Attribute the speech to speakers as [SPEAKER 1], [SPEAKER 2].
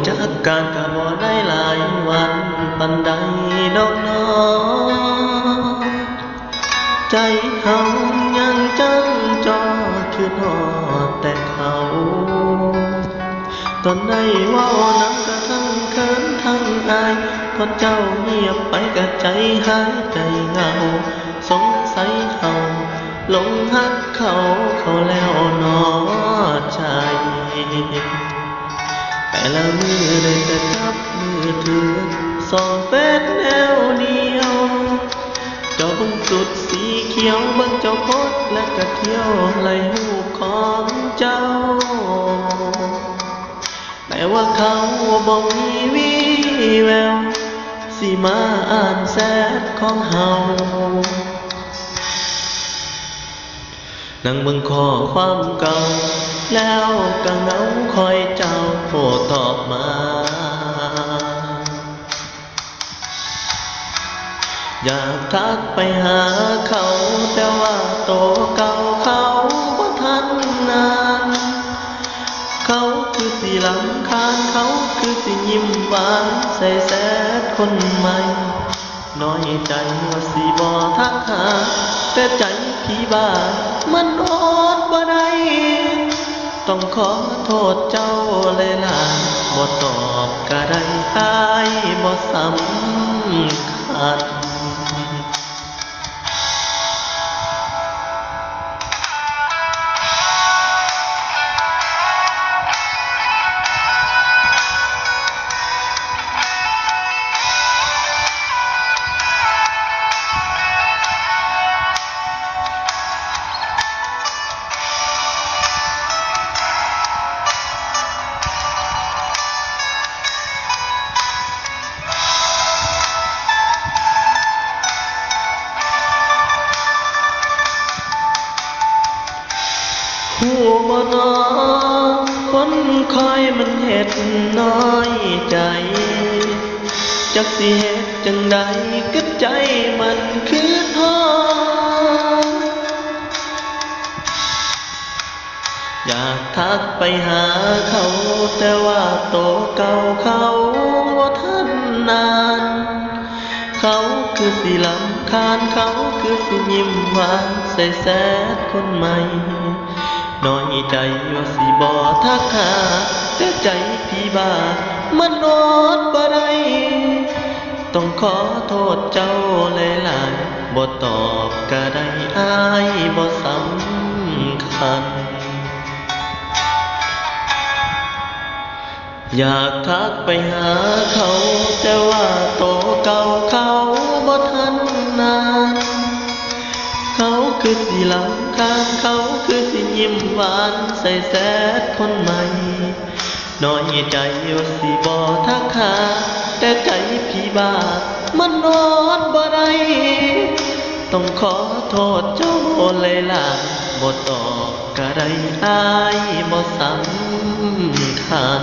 [SPEAKER 1] จักการก็บ่ได้หลายวันปันใดดอกน้อใจเฮายังจังจ้อคือทอดแต่เขาตอนได้เว้านำก็ทั้งเขินทั้งอายพอเจ้าเงียบไปก็ใจหายใจเหงาสงสัยเฮาหลงฮักเขาแล้วหนอใจแต่ละมือได้แต่จับมือถือส่องเฟซแนวเดียวจอบังสุดสีเขียวเบิ่งเจ้าโพสและก็เที่ยวไล่หูปของเจ้าแต่ว่าเขาบ่มีวี่แววสิมาอ่านแชทของเฮานั่งเบิ่งข้อความเก่าแล้วก็เหงาคอยเจ้าโผล่ตอบมาอยากทักไปหาเขาแต่ว่าโตเก่าเขาบ่ทันนานเขาคือสิรำคาญเขาคือสิยิ้มหวานใส่แซดคนใหม่น้อยใจว่าสิบ่ทักหาแต่ใจพี่บ้ามันอดบ่ได้ต้องขอโทษเจ้าเลยล่ะบ่ตอบก็ได้อายบ่สำคัญหัวบ่นอคนคอยมันเฮ็ดน้อยใจจักสิเฮ็ดจังใดกึดใจมันคือท้ออยากทักไปหาเขาแต่ว่าโตเก่าเขาบ่ทันนานเขาคือสิรำคาญเขาคือสิยิ้มหวานใส่แซดคนใหม่น้อยใจว่าสิบ่ทักหาแต่ใจพี่บ้ามันอดบ่ได้ต้องขอโทษเจ้าหลายๆบ่ตอบก็ได้อายบ่สำคัญอยากทักไปหาเขาแต่ว่าโตเก่าเขาบ่ทันนานเขาคือสิรำคาญเขาคือสิยิ้มหวานใส่แซดคนใหม่น้อยใจว่าสิบ่ทักหาแต่ใจพี่บ้ามันอดบ่ได้ต้องขอโทษเจ้าเลยล่ะบ่ตอบก็ได้อายบ่สำคัญ